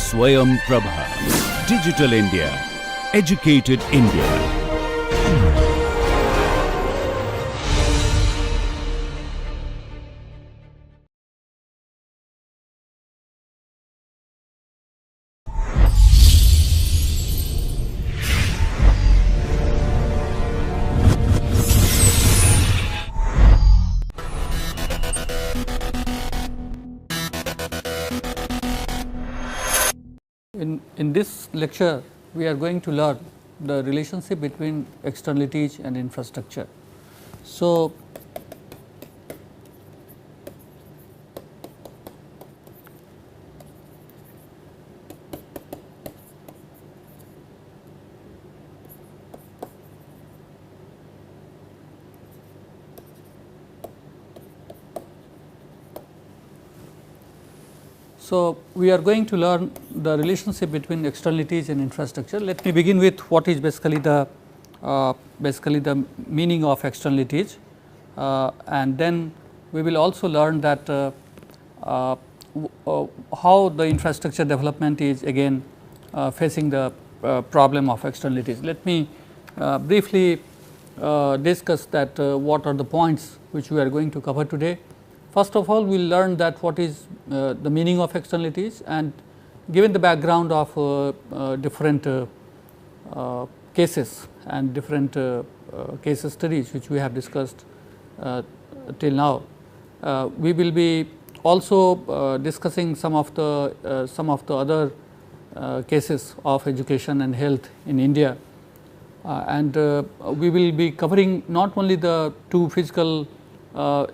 Swayam Prabha. Digital India. Educated India. In this lecture, we are going to learn the relationship between externalities and infrastructure. So, we are going to learn the relationship between externalities and infrastructure. Let me begin with what is basically the meaning of externalities, and then we will also learn that how the infrastructure development is again facing the problem of externalities. Let me briefly discuss that what are the points which we are going to cover today. First of all, we will learn that what is the meaning of externalities, and given the background of different cases and different case studies which we have discussed till now, we will be also discussing some of the other cases of education and health in India, and we will be covering not only the two physical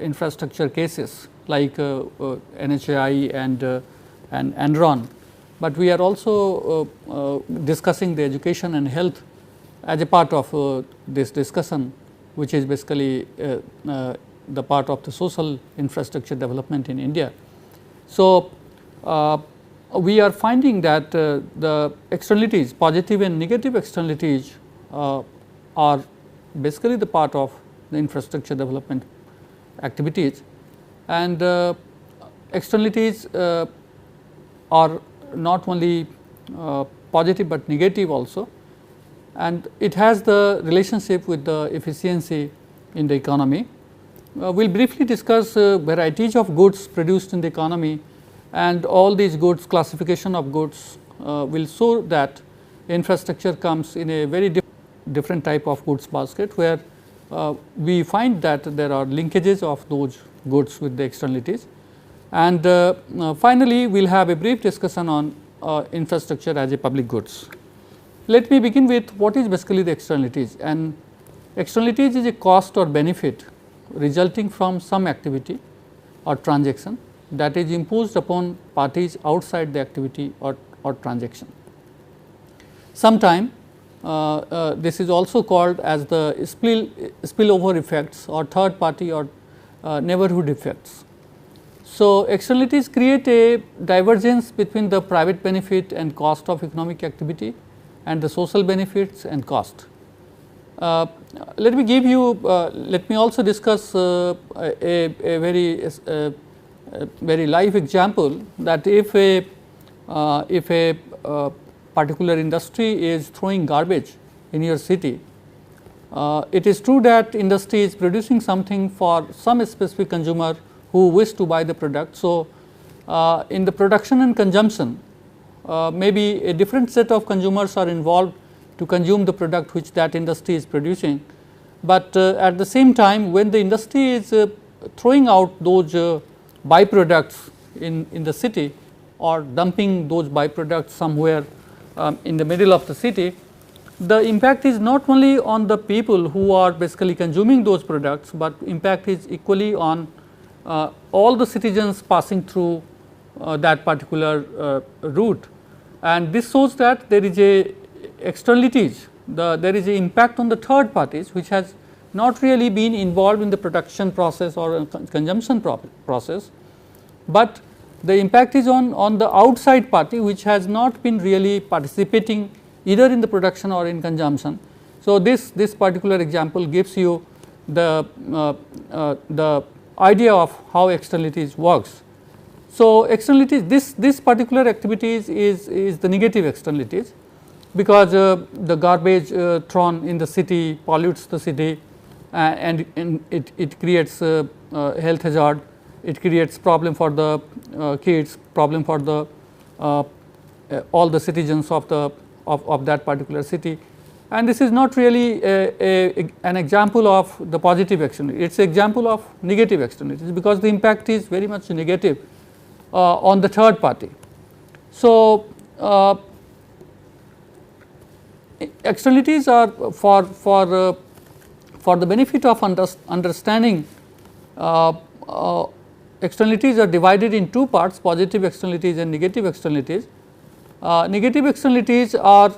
infrastructure cases like NHAI and Enron, but we are also discussing the education and health as a part of this discussion, which is basically the part of the social infrastructure development in India. So, we are finding that the externalities, positive and negative externalities are basically the part of the infrastructure development activities, and externalities are not only positive, but negative also, and it has the relationship with the efficiency in the economy. We will briefly discuss varieties of goods produced in the economy, and all these goods, classification of goods will show that infrastructure comes in a very different type of goods basket, where we find that there are linkages of those goods with the externalities, and finally, we will have a brief discussion on infrastructure as a public goods. Let me begin with what is basically the externalities, and externalities is a cost or benefit resulting from some activity or transaction that is imposed upon parties outside the activity or transaction. Sometime this is also called as the spillover effects or third party or neighborhood effects. So, externalities create a divergence between the private benefit and cost of economic activity and the social benefits and cost. Let me give you, let me also discuss a very live example, that if a particular industry is throwing garbage in your city, it is true that industry is producing something for some specific consumer who wish to buy the product. So, in the production and consumption, maybe a different set of consumers are involved to consume the product which that industry is producing, but at the same time, when the industry is throwing out those byproducts in the city or dumping those byproducts somewhere in the middle of the city, the impact is not only on the people who are basically consuming those products, but impact is equally on all the citizens passing through that particular route, and this shows that there is a externalities, there is a impact on the third parties which has not really been involved in the production process or consumption process, but the impact is on the outside party which has not been really participating either in the production or in consumption. So, this particular example gives you the idea of how externalities works. So, externalities, this particular activities is the negative externalities, because the garbage thrown in the city pollutes the city, and it creates health hazard, it creates problem for the kids, problem for the all the citizens of that particular city, and this is not really an example of the positive externality, it is an example of negative externalities, because the impact is very much negative on the third party. So, externalities are for the benefit of understanding. Externalities are divided in two parts, positive externalities and negative externalities. Negative externalities are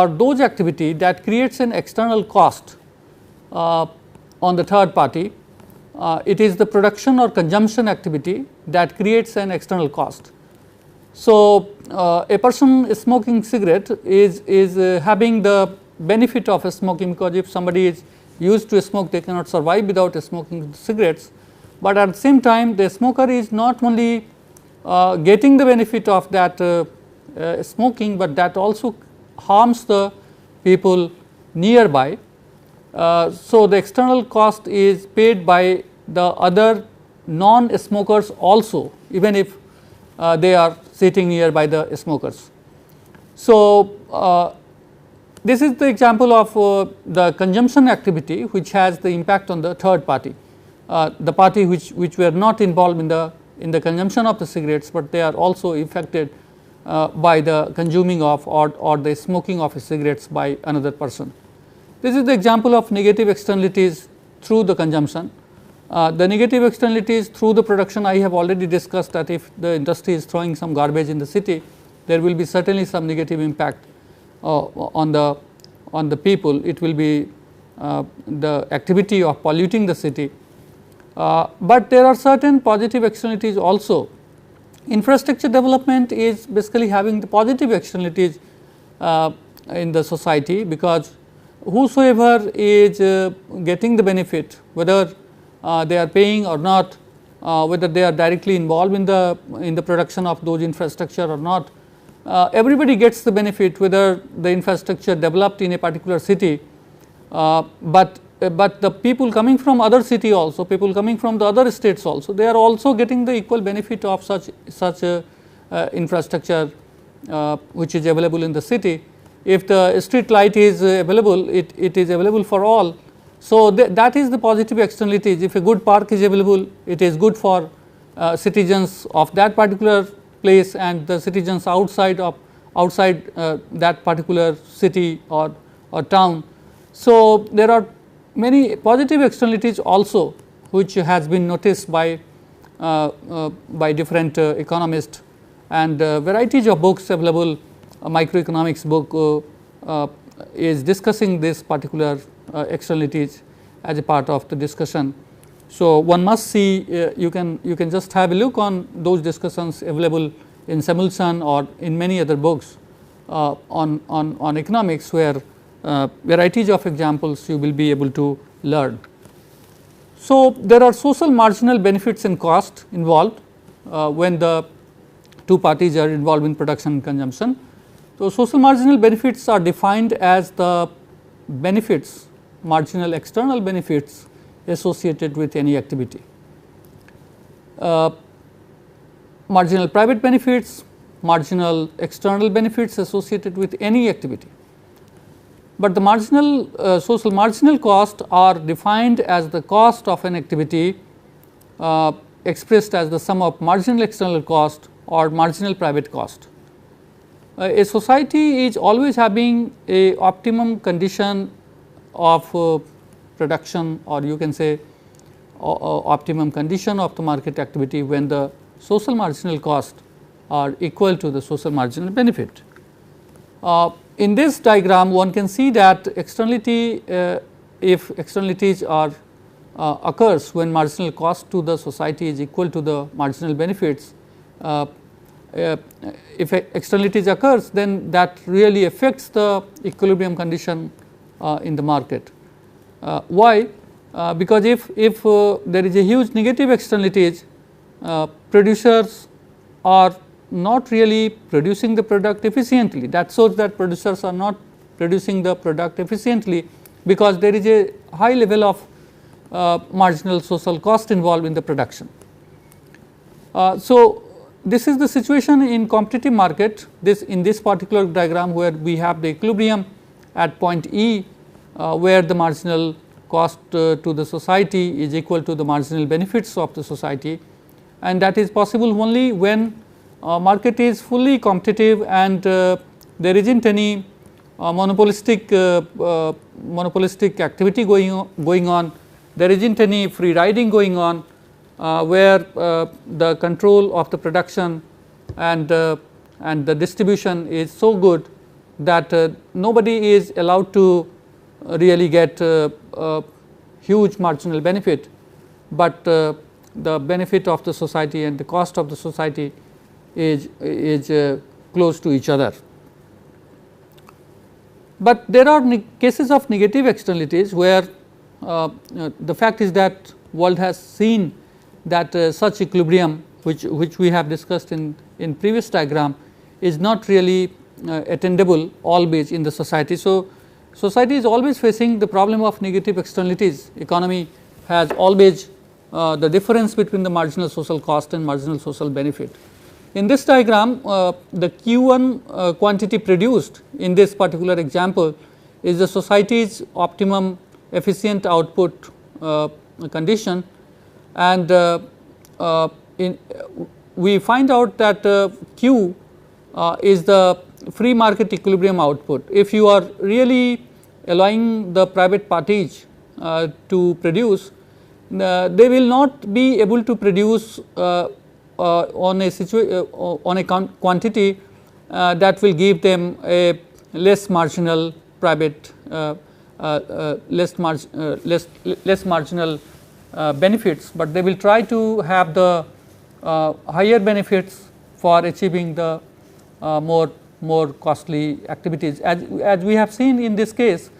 those activity that creates an external cost on the third party. It is the production or consumption activity that creates an external cost. So, a person smoking cigarette is having the benefit of smoking, because if somebody is used to smoke, they cannot survive without smoking cigarettes, but at the same time the smoker is not only getting the benefit of that smoking, but that also harms the people nearby. So, the external cost is paid by the other non-smokers also, even if they are sitting nearby the smokers. So, this is the example of the consumption activity which has the impact on the third party, the party which were not involved in the consumption of the cigarettes, but they are also affected by the consuming of or the smoking of cigarettes by another person. This is the example of negative externalities through the consumption. The negative externalities through the production, I have already discussed that if the industry is throwing some garbage in the city, there will be certainly some negative impact on the people. It will be the activity of polluting the city, but there are certain positive externalities also. Infrastructure development is basically having the positive externalities in the society, because whosoever is getting the benefit, whether they are paying or not, whether they are directly involved in the production of those infrastructure or not, everybody gets the benefit, whether the infrastructure developed in a particular city, but the people coming from other city also, people coming from the other states also, they are also getting the equal benefit of such infrastructure which is available in the city. If the street light is available, it is available for all. So, that is the positive externalities. If a good park is available, it is good for citizens of that particular place and the citizens outside that particular city or town. So, there are many positive externalities also which has been noticed by different economists, and varieties of books available. A microeconomics book is discussing this particular externalities as a part of the discussion. So, one must see, you can just have a look on those discussions available in Samuelson or in many other books on economics, where varieties of examples you will be able to learn. So, there are social marginal benefits and cost involved when the two parties are involved in production and consumption. So, social marginal benefits are defined as the benefits, marginal external benefits associated with any activity. Marginal private benefits, marginal external benefits associated with any activity. But the marginal social marginal cost are defined as the cost of an activity expressed as the sum of marginal external cost or marginal private cost. A society is always having a optimum condition of production, or you can say optimum condition of the market activity when the social marginal cost are equal to the social marginal benefit. In this diagram, one can see that externality, if externalities are occurs when marginal cost to the society is equal to the marginal benefits, if externalities occurs, then that really affects the equilibrium condition in the market. Why? Because if there is a huge negative externalities, producers are not really producing the product efficiently. That shows that producers are not producing the product efficiently, because there is a high level of marginal social cost involved in the production. So, this is the situation in competitive market, this in this particular diagram, where we have the equilibrium at point E, where the marginal cost to the society is equal to the marginal benefits of the society, and that is possible only when market is fully competitive and there is not any monopolistic activity going on, there is not any free riding going on, where the control of the production and the distribution is so good that nobody is allowed to really get huge marginal benefit, but the benefit of the society and the cost of the society is close to each other. But there are cases of negative externalities, where the fact is that world has seen that such equilibrium, which we have discussed in previous diagram, is not really attainable always in the society. So, society is always facing the problem of negative externalities. Economy has always the difference between the marginal social cost and marginal social benefit. In this diagram, the Q1 quantity produced in this particular example is the society's optimum efficient output condition, and we find out that Q is the free market equilibrium output. If you are really allowing the private parties to produce, they will not be able to produce on a quantity that will give them a less marginal private less marginal benefits, but they will try to have the higher benefits for achieving the more costly activities. As we have seen in this case,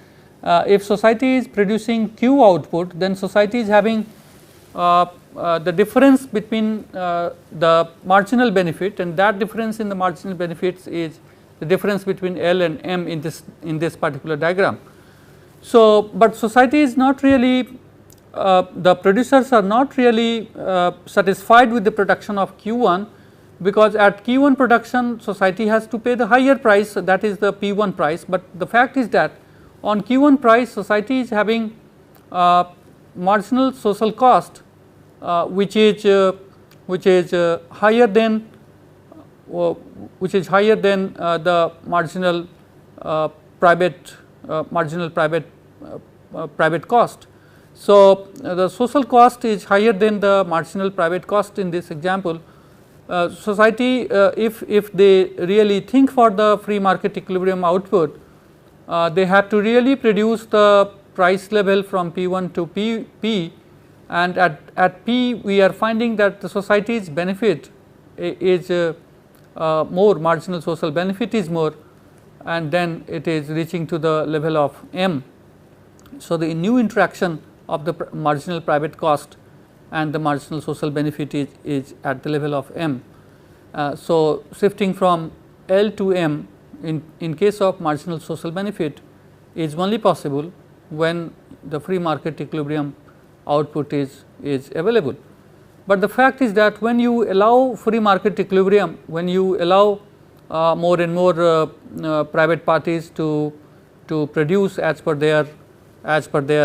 if society is producing Q output, then society is having the difference between the marginal benefit, and that difference in the marginal benefits is the difference between L and M in this particular diagram. So, but society is not really the producers are not really satisfied with the production of Q1, because at Q1 production society has to pay the higher price, that is the P1 price, but the fact is that on Q1 price society is having marginal social cost which is higher than the marginal private cost. So, the social cost is higher than the marginal private cost in this example. Society if they really think for the free market equilibrium output, they have to really produce the price level from P1 to P, and at P we are finding that the society's benefit is more, marginal social benefit is more, and then it is reaching to the level of M. So, the new interaction of the marginal private cost and the marginal social benefit is at the level of M. So, shifting from L to M in case of marginal social benefit is only possible when the free market equilibrium output is available. But the fact is that when you allow free market equilibrium, when you allow more and more private parties to produce as per their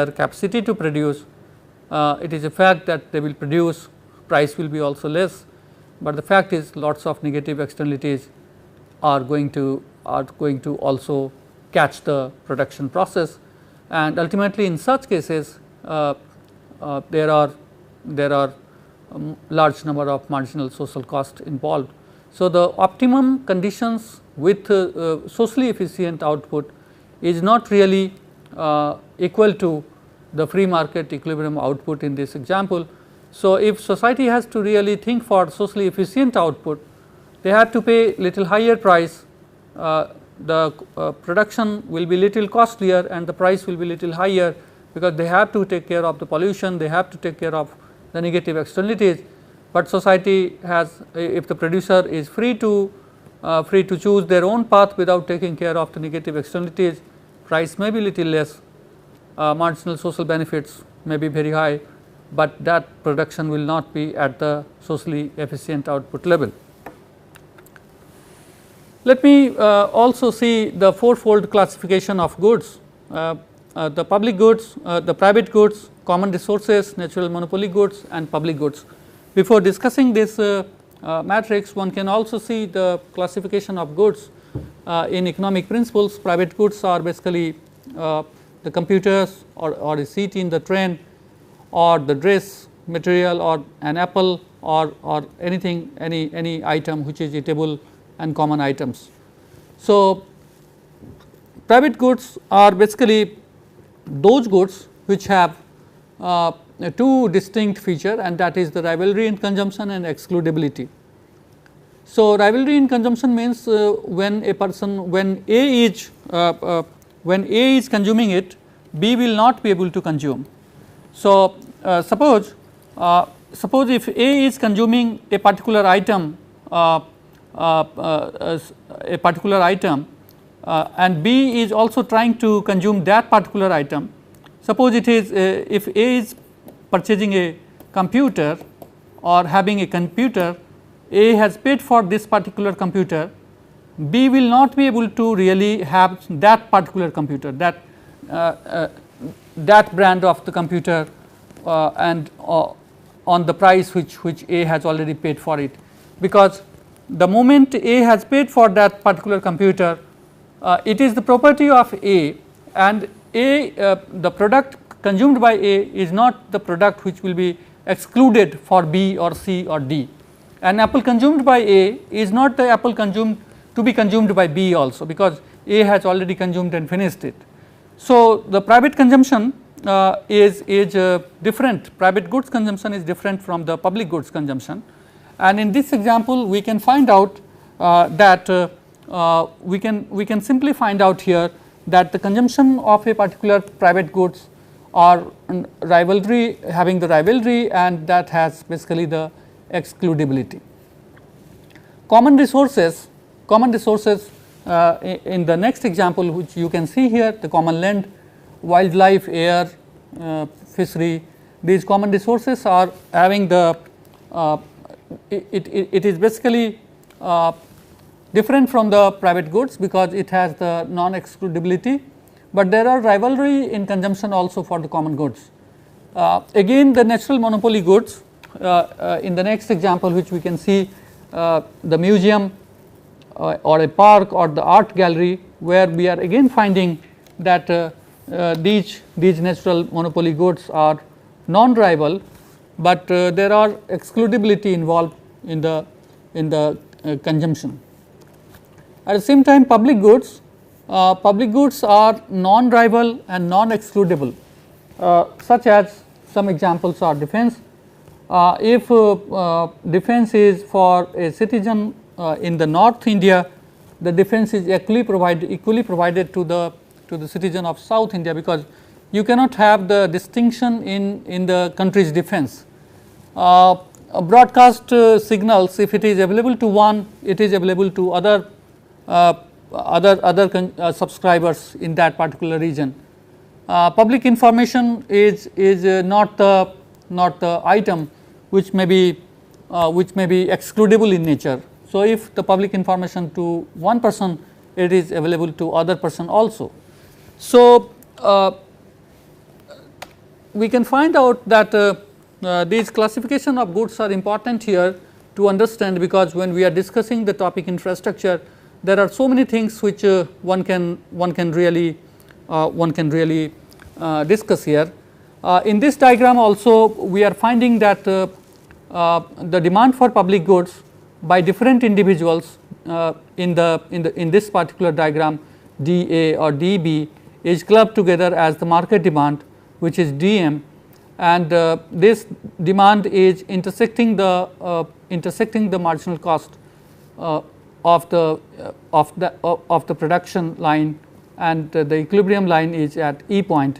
capacity to produce, it is a fact that they will produce, price will be also less, but the fact is lots of negative externalities are going to also catch the production process, and ultimately in such cases there are large number of marginal social cost involved. So, the optimum conditions with socially efficient output is not really equal to the free market equilibrium output in this example. So, if society has to really think for socially efficient output, they have to pay little higher price, the production will be little costlier and the price will be little higher, because they have to take care of the pollution, they have to take care of the negative externalities. but society has, if the producer is free to choose their own path without taking care of the negative externalities, price may be little less, marginal social benefits may be very high, but that production will not be at the socially efficient output level. Let me also see the fourfold classification of goods, the public goods, the private goods, common resources, natural monopoly goods and public goods. Before discussing this matrix, one can also see the classification of goods in economic principles. Private goods are basically the computers or a seat in the train, or the dress material, or an apple, or anything, any item which is eatable and common items. So, private goods are basically those goods which have two distinct feature, and that is the rivalry in consumption and excludability. So, rivalry in consumption means when a person, when A is consuming it, B will not be able to consume. So, suppose if A is consuming a particular item, and B is also trying to consume that particular item. Suppose it is if A is purchasing a computer or having a computer, A has paid for this particular computer, B will not be able to really have that particular computer, that brand of the computer and on the price which A has already paid for it, because the moment A has paid for that particular computer, it is the property of A, and the product consumed by A is not the product which will be excluded for B or C or D. An apple consumed by A is not the apple consumed to be consumed by B also, because A has already consumed and finished it. So, the private consumption is different, private goods consumption is different from the public goods consumption, and in this example we can find out that we can simply find out here that the consumption of a particular private goods are rivalry, having the rivalry, and that has basically the excludability. Common resources in the next example, which you can see here, the common land, wildlife, air, fishery, these common resources are having the it is basically different from the private goods because it has the non excludability, but there are rivalry in consumption also for the common goods. Again the natural monopoly goods, in the next example which we can see, the museum or a park or the art gallery, where we are again finding that these natural monopoly goods are non rival, but there are excludability involved in the consumption. At the same time, public goods are non rival and non excludable, such as some examples are defense. If defense is for a citizen in the North India, the defense is equally provided to the citizen of South India, because you cannot have the distinction in the country's defense. Broadcast signals, if it is available to one, it is available to other subscribers in that particular region. Public information is not the item which may be excludable in nature. So, if the public information to one person, it is available to other person also. So, we can find out that these classification of goods are important here to understand, because when we are discussing the topic infrastructure, there are so many things which one can really discuss here. In this diagram also we are finding that the demand for public goods by different individuals in this particular diagram, DA or DB, is clubbed together as the market demand, which is DM, and this demand is intersecting the marginal cost of the production line, and the equilibrium line is at E point.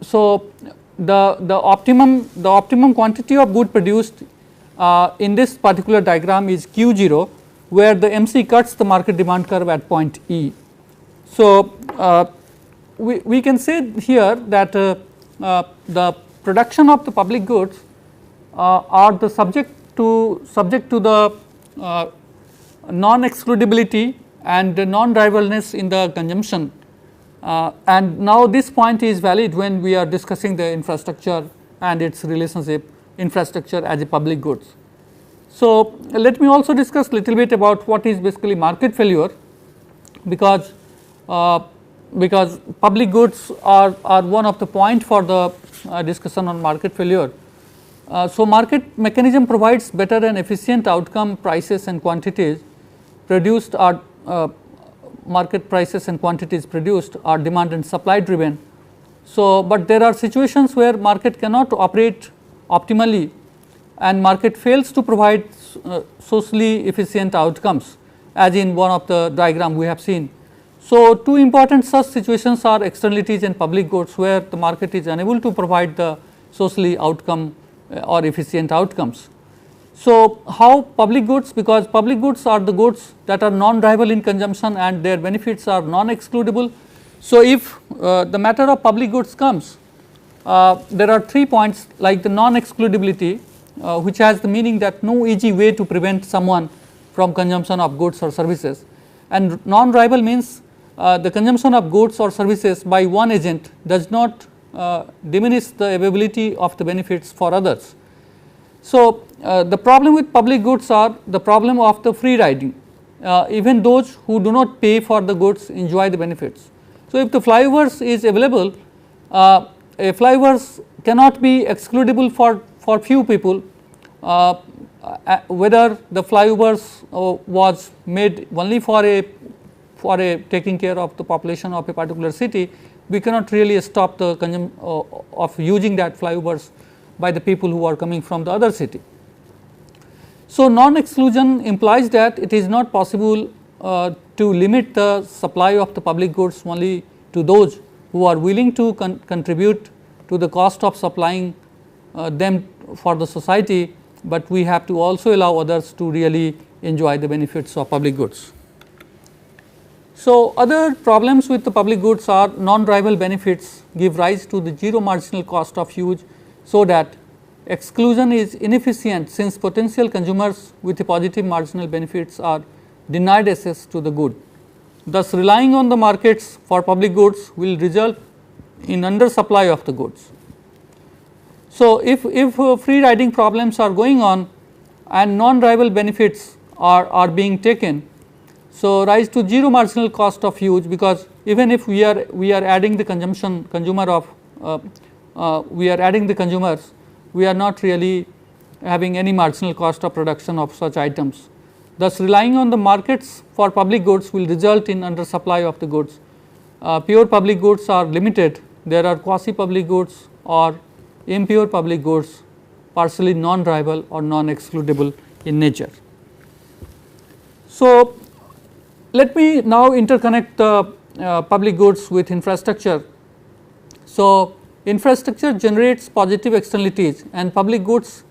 So, the optimum quantity of good produced in this particular diagram is Q0, where the MC cuts the market demand curve at point E. So, we can say here that the production of the public goods are the subject to the non-excludability and the non-rivalness in the consumption, and now this point is valid when we are discussing the infrastructure and its relationship, infrastructure as a public goods. So, let me also discuss little bit about what is basically market failure, because public goods are one of the point for the discussion on market failure. So, market mechanism provides better and efficient outcome. Prices and quantities produced are market prices and quantities produced are demand and supply driven. So, but there are situations where market cannot operate optimally and market fails to provide socially efficient outcomes, as in one of the diagram we have seen. So, two important such situations are externalities and public goods, where the market is unable to provide the socially outcome or efficient outcomes. So, how public goods, because public goods are the goods that are non-rival in consumption and their benefits are non-excludable. So, if the matter of public goods comes, there are 3 points, like the non-excludability, which has the meaning that no easy way to prevent someone from consumption of goods or services, and non-rival means the consumption of goods or services by one agent does not diminish the availability of the benefits for others. So, the problem with public goods are the problem of the free riding. Even those who do not pay for the goods enjoy the benefits. So, if the flyovers is available, flyovers cannot be excludable for few people, whether the flyovers was made only for a taking care of the population of a particular city, we cannot really stop the of using that flyovers by the people who are coming from the other city. So, non-exclusion implies that it is not possible to limit the supply of the public goods only to those who are willing to contribute to the cost of supplying them for the society, but we have to also allow others to really enjoy the benefits of public goods. So, other problems with the public goods are non-rival benefits give rise to the zero marginal cost of use, so that exclusion is inefficient, since potential consumers with a positive marginal benefits are denied access to the good. Thus, relying on the markets for public goods will result in undersupply of the goods. So, if free riding problems are going on and non-rival benefits are being taken, so rise to zero marginal cost of use, because even if we are adding the we are adding the consumers, we are not really having any marginal cost of production of such items. Thus, relying on the markets for public goods will result in undersupply of the goods. Pure public goods are limited. There are quasi public goods or impure public goods, partially non-rival or non-excludable in nature. So, let me now interconnect the public goods with infrastructure. So, infrastructure generates positive externalities, and public goods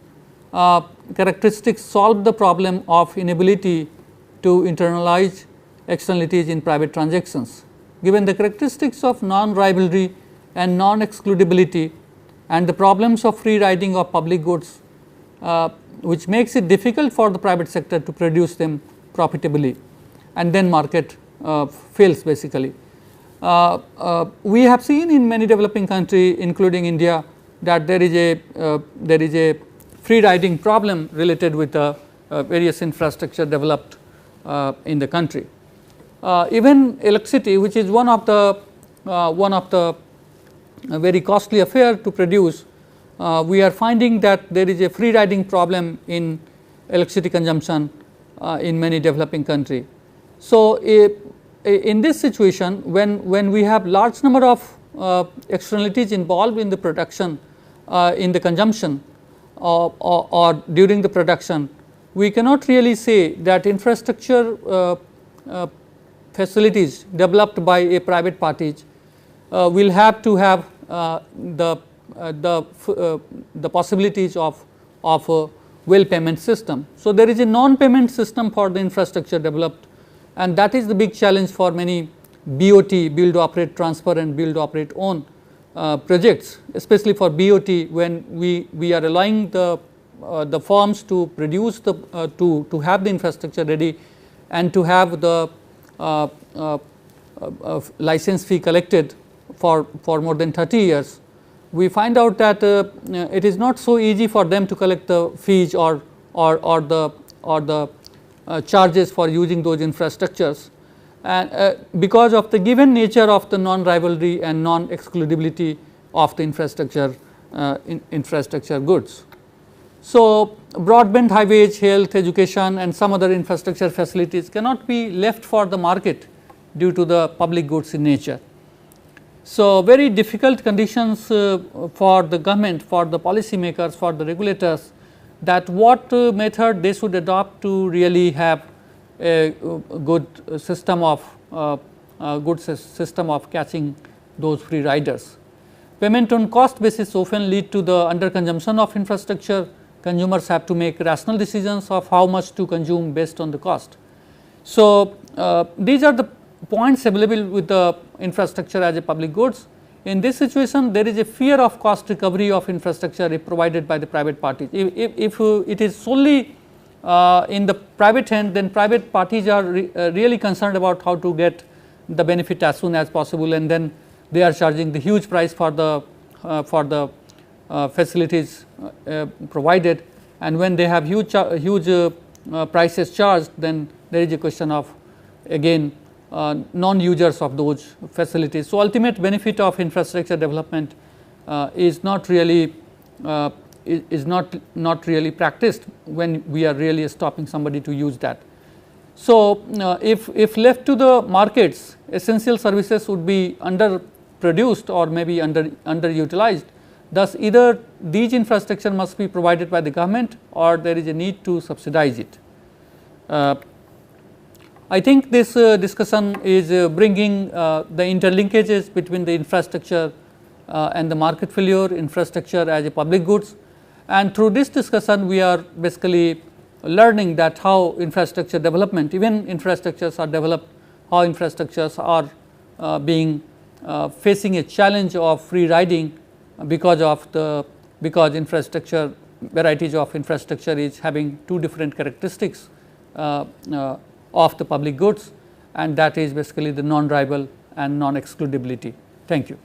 characteristics solve the problem of inability to internalize externalities in private transactions. Given the characteristics of non-rivalry and non-excludability and the problems of free riding of public goods, which makes it difficult for the private sector to produce them profitably, and then market fails basically. We have seen in many developing countries, including India, that there is a free riding problem related with various infrastructure developed in the country. Even electricity, which is one of the very costly affair to produce, we are finding that there is a free riding problem in electricity consumption in many developing countries. So, in this situation, when we have large number of externalities involved in the production, in the consumption or during the production, we cannot really say that infrastructure facilities developed by a private parties will have to have the possibilities of well payment system. So, there is a non-payment system for the infrastructure developed, and that is the big challenge for many BOT, build, operate, transfer and build, operate, own projects, especially for BOT, when we are allowing the firms to produce the to have the infrastructure ready and to have the license fee collected for more than 30 years. We find out that it is not so easy for them to collect the fees or the charges for using those infrastructures, and because of the given nature of the non-rivalry and non-excludability of the infrastructure goods. So, broadband, highways, health, education and some other infrastructure facilities cannot be left for the market due to the public goods in nature. So, very difficult conditions for the government, for the policy makers, for the regulators, that what method they should adopt to really have a good system of catching those free riders. Payment on cost basis often lead to the under consumption of infrastructure. Consumers have to make rational decisions of how much to consume based on the cost. So, these are the points available with the infrastructure as a public goods. In this situation, there is a fear of cost recovery of infrastructure if provided by the private parties. If it is solely in the private hand, then private parties are really concerned about how to get the benefit as soon as possible, and then they are charging the huge price for the facilities provided, and when they have huge prices charged, then there is a question of again non-users of those facilities. So, ultimate benefit of infrastructure development is not really practiced when we are really stopping somebody to use that. So, if left to the markets, essential services would be underproduced or maybe underutilized. Thus, either these infrastructure must be provided by the government or there is a need to subsidize it. I think this discussion is bringing the interlinkages between the infrastructure and the market failure, infrastructure as a public goods, and through this discussion we are basically learning that how infrastructure development, even infrastructures are developed, how infrastructures are facing a challenge of free riding because infrastructure, varieties of infrastructure is having two different characteristics of the public goods, and that is basically the non-rival and non-excludability. Thank you.